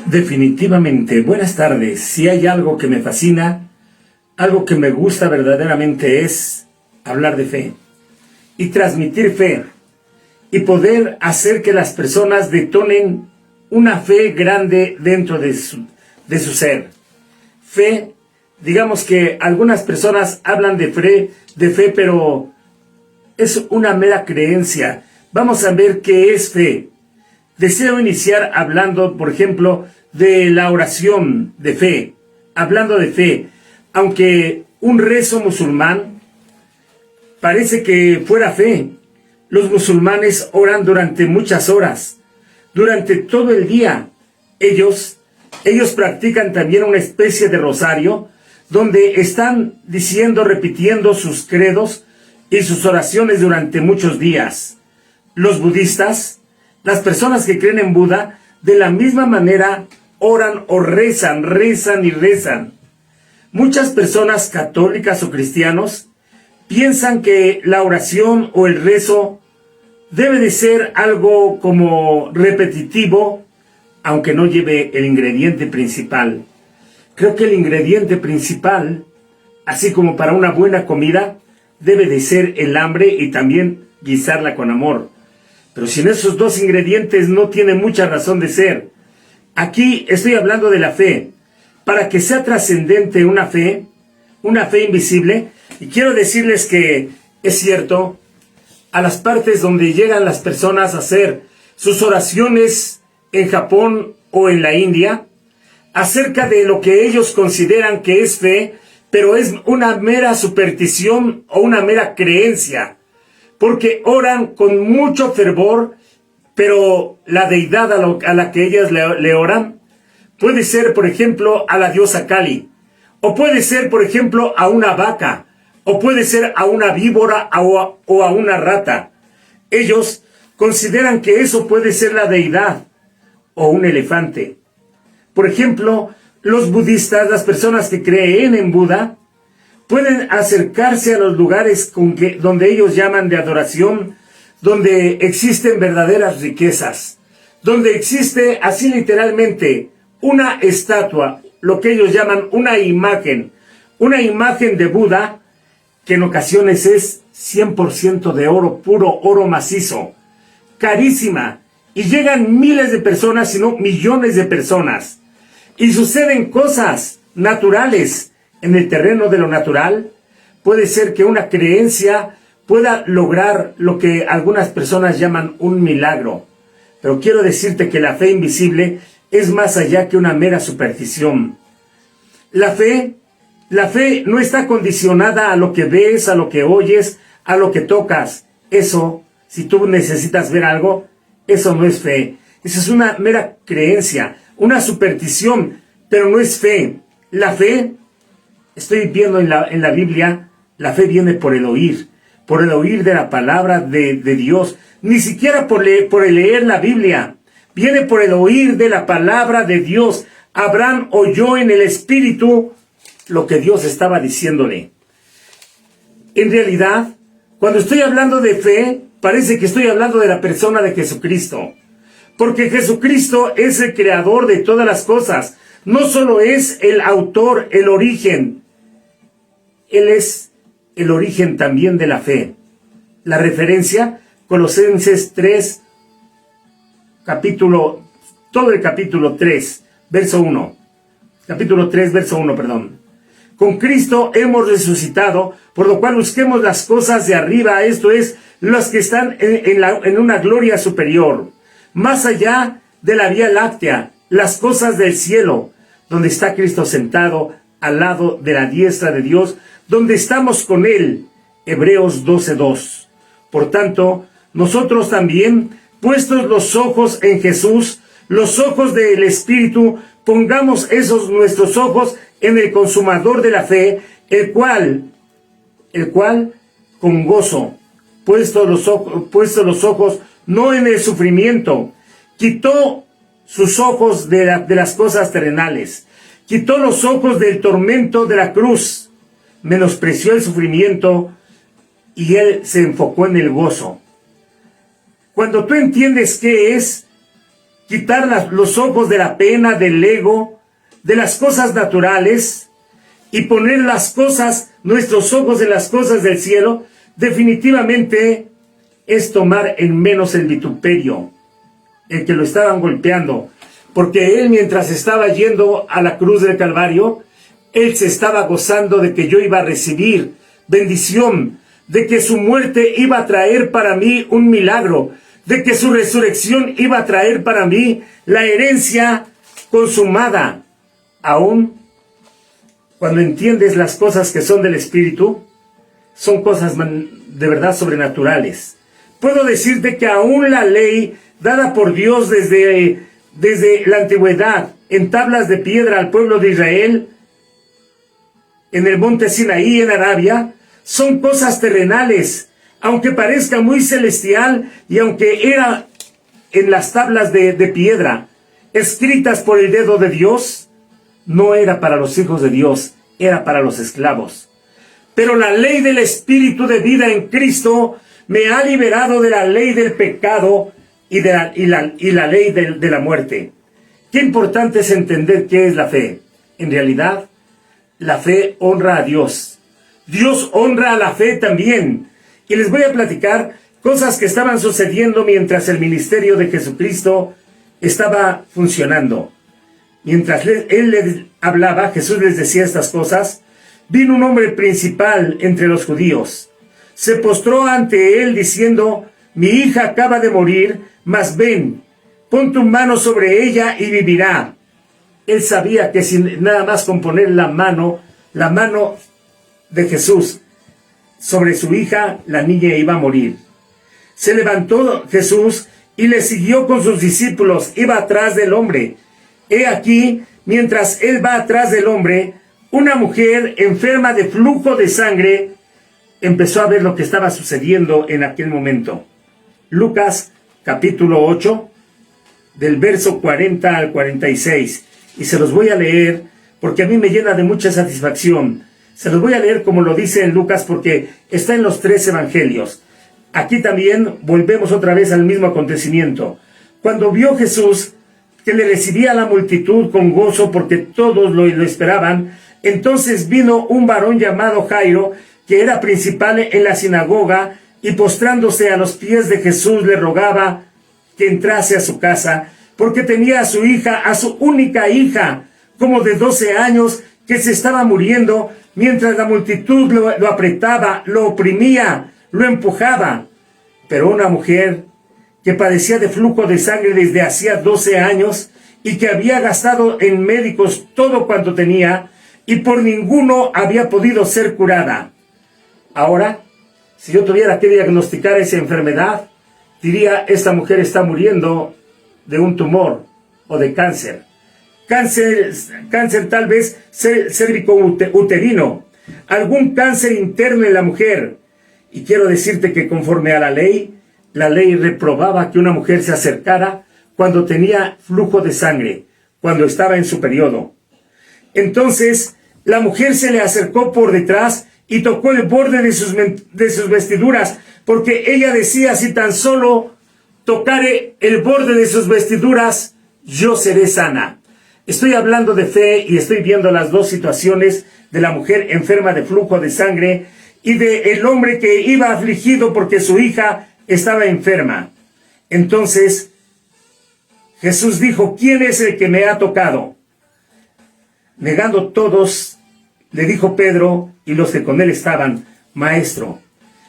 Definitivamente, buenas tardes. Si hay algo que me fascina, algo que me gusta verdaderamente es hablar de fe y transmitir fe y poder hacer que las personas detonen una fe grande dentro de su ser. Fe, digamos que algunas personas hablan de fe, pero es una mera creencia. Vamos a ver qué es fe. Deseo iniciar hablando, por ejemplo, de la oración de fe. Hablando de fe, aunque un rezo musulmán parece que fuera fe, los musulmanes oran durante muchas horas, durante todo el día. Ellos practican también una especie de rosario, donde están diciendo, repitiendo sus credos y sus oraciones durante muchos días. Los budistas, las personas que creen en Buda, de la misma manera oran o rezan. Muchas personas católicas o cristianos piensan que la oración o el rezo debe de ser algo como repetitivo, aunque no lleve el ingrediente principal. Creo que el ingrediente principal, así como para una buena comida, debe de ser el hambre y también guisarla con amor. Pero sin esos dos ingredientes no tiene mucha razón de ser. Aquí estoy hablando de la fe. Para que sea trascendente una fe invisible, y quiero decirles que es cierto, a las partes donde llegan las personas a hacer sus oraciones en Japón o en la India, acerca de lo que ellos consideran que es fe, pero es una mera superstición o una mera creencia, porque oran con mucho fervor, pero la deidad a la que ellas le oran puede ser, por ejemplo, a la diosa Kali, o puede ser, por ejemplo, a una vaca, o puede ser a una víbora o a una rata. Ellos consideran que eso puede ser la deidad, o un elefante. Por ejemplo, los budistas, las personas que creen en Buda, pueden acercarse a los lugares donde ellos llaman de adoración, donde existen verdaderas riquezas, donde existe así literalmente una estatua, lo que ellos llaman una imagen de Buda, que en ocasiones es 100% de oro, puro oro macizo, carísima, y llegan miles de personas, sino millones de personas, y suceden cosas naturales. En el terreno de lo natural, puede ser que una creencia pueda lograr lo que algunas personas llaman un milagro. Pero quiero decirte que la fe invisible es más allá que una mera superstición. La fe no está condicionada a lo que ves, a lo que oyes, a lo que tocas. Eso, si tú necesitas ver algo, eso no es fe. Eso es una mera creencia, una superstición, pero no es fe. La fe, estoy viendo en la Biblia, la fe viene por el oír de la palabra de Dios. Ni siquiera por el leer la Biblia, viene por el oír de la palabra de Dios. Abraham oyó en el Espíritu lo que Dios estaba diciéndole. En realidad, cuando estoy hablando de fe, parece que estoy hablando de la persona de Jesucristo. Porque Jesucristo es el creador de todas las cosas. No solo es el autor, el origen. Él es el origen también de la fe. La referencia, Colosenses 3, todo el capítulo 3, verso 1. Capítulo 3, verso 1, perdón. Con Cristo hemos resucitado, por lo cual busquemos las cosas de arriba, esto es, las que están en una gloria superior, más allá de la Vía Láctea, las cosas del cielo, donde está Cristo sentado al lado de la diestra de Dios, donde estamos con Él. Hebreos 12:2. Por tanto, nosotros también, puestos los ojos en Jesús, los ojos del Espíritu, pongamos esos nuestros ojos en el consumador de la fe, el cual con gozo, puestos los ojos no en el sufrimiento, quitó sus ojos de las cosas terrenales, quitó los ojos del tormento de la cruz, menospreció el sufrimiento y él se enfocó en el gozo. Cuando tú entiendes qué es quitar los ojos de la pena, del ego, de las cosas naturales y poner nuestros ojos en las cosas del cielo, definitivamente es tomar en menos el vituperio, el que lo estaban golpeando, porque él, mientras estaba yendo a la cruz del Calvario, él se estaba gozando de que yo iba a recibir bendición, de que su muerte iba a traer para mí un milagro, de que su resurrección iba a traer para mí la herencia consumada. Aún cuando entiendes las cosas que son del Espíritu, son cosas de verdad sobrenaturales. Puedo decirte que aún la ley dada por Dios desde la antigüedad, en tablas de piedra al pueblo de Israel, en el monte Sinaí, en Arabia, son cosas terrenales, aunque parezca muy celestial y aunque era en las tablas de piedra, escritas por el dedo de Dios, no era para los hijos de Dios, era para los esclavos. Pero la ley del Espíritu de vida en Cristo me ha liberado de la ley del pecado y la ley de la muerte. Qué importante es entender qué es la fe. En realidad, la fe honra a Dios. Dios honra a la fe también. Y les voy a platicar cosas que estaban sucediendo mientras el ministerio de Jesucristo estaba funcionando. Mientras Él les hablaba, Jesús les decía estas cosas, vino un hombre principal entre los judíos. Se postró ante él diciendo, mi hija acaba de morir, mas ven, pon tu mano sobre ella y vivirá. Él sabía que sin nada más con poner la mano de Jesús sobre su hija, la niña iba a morir. Se levantó Jesús y le siguió con sus discípulos, iba atrás del hombre. He aquí, mientras él va atrás del hombre, una mujer enferma de flujo de sangre empezó a ver lo que estaba sucediendo en aquel momento. Lucas capítulo 8, del verso 40 al 46. Y se los voy a leer porque a mí me llena de mucha satisfacción. Se los voy a leer como lo dice en Lucas porque está en los 3 evangelios. Aquí también volvemos otra vez al mismo acontecimiento. Cuando vio Jesús que le recibía la multitud con gozo porque todos lo esperaban, entonces vino un varón llamado Jairo, que era principal en la sinagoga, y postrándose a los pies de Jesús le rogaba que entrase a su casa, porque tenía a su hija, a su única hija, como de 12 años, que se estaba muriendo, mientras la multitud lo apretaba, lo oprimía, lo empujaba. Pero una mujer que padecía de flujo de sangre desde hacía 12 años y que había gastado en médicos todo cuanto tenía y por ninguno había podido ser curada. Ahora, si yo tuviera que diagnosticar esa enfermedad, diría, esta mujer está muriendo de un tumor o de cáncer. Cáncer tal vez cérvico-uterino, algún cáncer interno en la mujer. Y quiero decirte que conforme a la ley reprobaba que una mujer se acercara cuando tenía flujo de sangre, cuando estaba en su periodo. Entonces, la mujer se le acercó por detrás y tocó el borde de sus vestiduras, porque ella decía, si tan solo tocare el borde de sus vestiduras, yo seré sana. Estoy hablando de fe y estoy viendo las dos situaciones de la mujer enferma de flujo de sangre y del hombre que iba afligido porque su hija estaba enferma. Entonces, Jesús dijo, ¿quién es el que me ha tocado? Negando todos, le dijo Pedro y los que con él estaban, Maestro,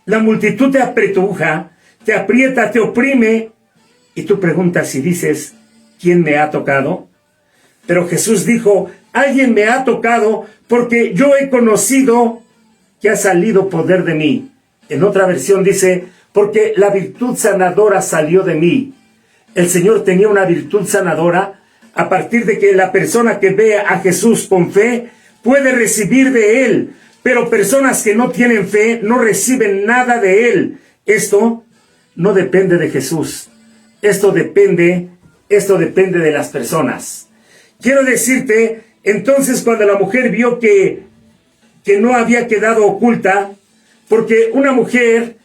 la multitud te apretuja, te aprieta, te oprime, y tú preguntas y dices, ¿quién me ha tocado? Pero Jesús dijo, alguien me ha tocado porque yo he conocido que ha salido poder de mí. En otra versión dice, porque la virtud sanadora salió de mí. El Señor tenía una virtud sanadora a partir de que la persona que ve a Jesús con fe puede recibir de Él, pero personas que no tienen fe no reciben nada de Él. Esto no depende de Jesús. Esto depende de las personas. Quiero decirte, entonces cuando la mujer vio que no había quedado oculta, porque una mujer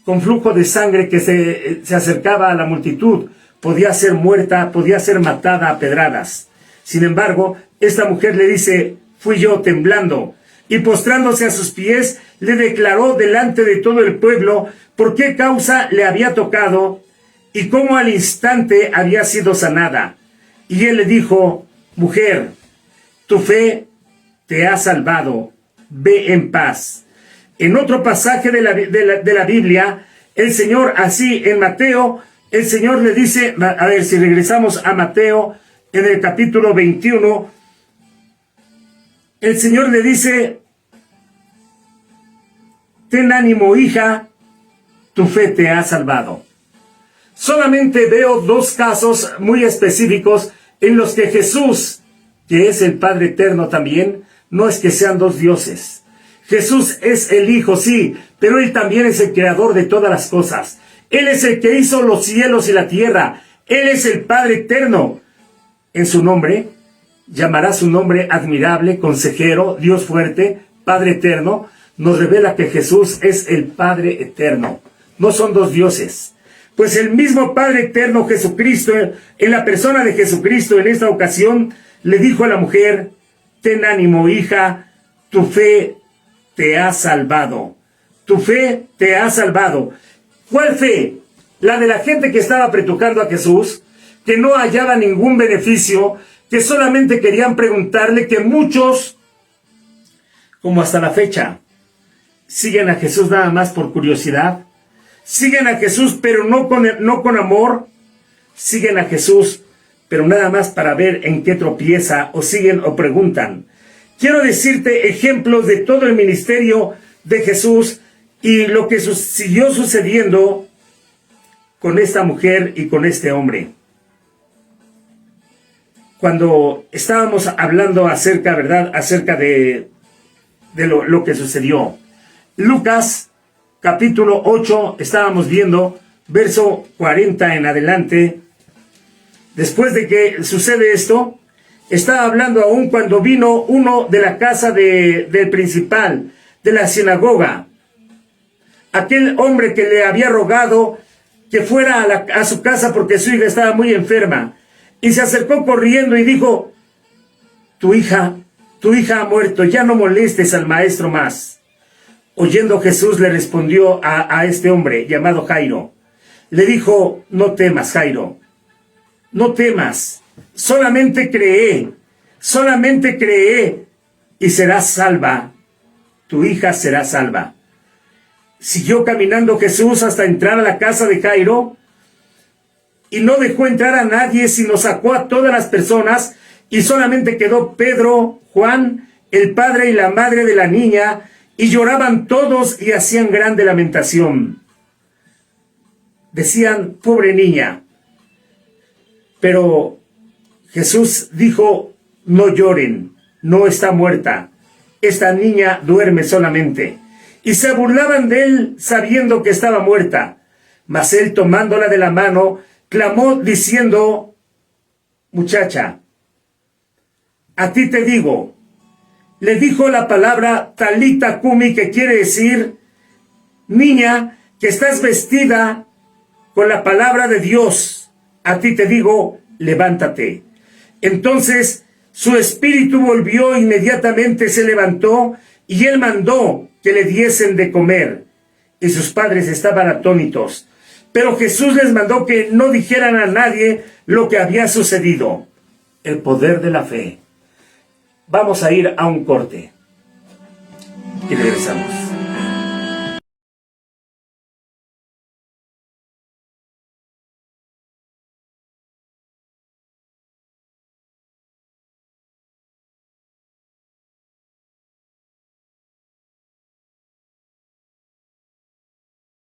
con flujo de sangre que se acercaba a la multitud, podía ser muerta, podía ser matada a pedradas. Sin embargo, esta mujer le dice: fui yo, temblando, y postrándose a sus pies, le declaró delante de todo el pueblo por qué causa le había tocado y cómo al instante había sido sanada. Y él le dijo: mujer, tu fe te ha salvado, ve en paz. En otro pasaje de la Biblia, el Señor, así en Mateo, el Señor le dice, a ver si regresamos a Mateo, en el capítulo 21, el Señor le dice: ten ánimo, hija, tu fe te ha salvado. Solamente veo dos casos muy específicos en los que Jesús, que es el Padre Eterno también, no es que sean dos dioses. Jesús es el Hijo, sí, pero Él también es el creador de todas las cosas. Él es el que hizo los cielos y la tierra. Él es el Padre Eterno. En su nombre, llamará su nombre admirable, consejero, Dios fuerte, Padre Eterno. Nos revela que Jesús es el Padre Eterno. No son dos dioses. Pues el mismo Padre Eterno, Jesucristo, en la persona de Jesucristo, en esta ocasión, le dijo a la mujer: ten ánimo, hija, tu fe te ha salvado. Tu fe te ha salvado. ¿Cuál fe? La de la gente que estaba apretujando a Jesús, que no hallaba ningún beneficio, que solamente querían preguntarle, que muchos, como hasta la fecha, siguen a Jesús nada más por curiosidad. Siguen a Jesús, pero no con amor. Siguen a Jesús, pero nada más para ver en qué tropieza, o siguen o preguntan. Quiero decirte ejemplos de todo el ministerio de Jesús y lo que siguió sucediendo con esta mujer y con este hombre. Cuando estábamos hablando acerca, ¿verdad?, acerca de lo que sucedió. Lucas, capítulo 8, estábamos viendo, verso 40 en adelante. Después de que sucede esto, estaba hablando aún cuando vino uno de la casa del principal, de la sinagoga. Aquel hombre que le había rogado que fuera a su casa porque su hija estaba muy enferma. Y se acercó corriendo y dijo: tu hija ha muerto, ya no molestes al maestro más. Oyendo Jesús le respondió a este hombre llamado Jairo. Le dijo: no temas, Jairo, no temas, solamente cree y serás salva. Tu hija será salva. Siguió caminando Jesús hasta entrar a la casa de Jairo y no dejó entrar a nadie, sino sacó a todas las personas y solamente quedó Pedro, Juan, el padre y la madre de la niña, y lloraban todos y hacían grande lamentación. Decían: pobre niña. Pero Jesús dijo: no lloren, no está muerta, esta niña duerme solamente. Y se burlaban de él sabiendo que estaba muerta. Mas él, tomándola de la mano, clamó diciendo: muchacha, a ti te digo. Le dijo la palabra Talita Kumi, que quiere decir: niña, que estás vestida con la palabra de Dios, a ti te digo, levántate. Entonces su espíritu volvió, inmediatamente se levantó, y él mandó que le diesen de comer. Y sus padres estaban atónitos. Pero Jesús les mandó que no dijeran a nadie lo que había sucedido. El poder de la fe. Vamos a ir a un corte y regresamos.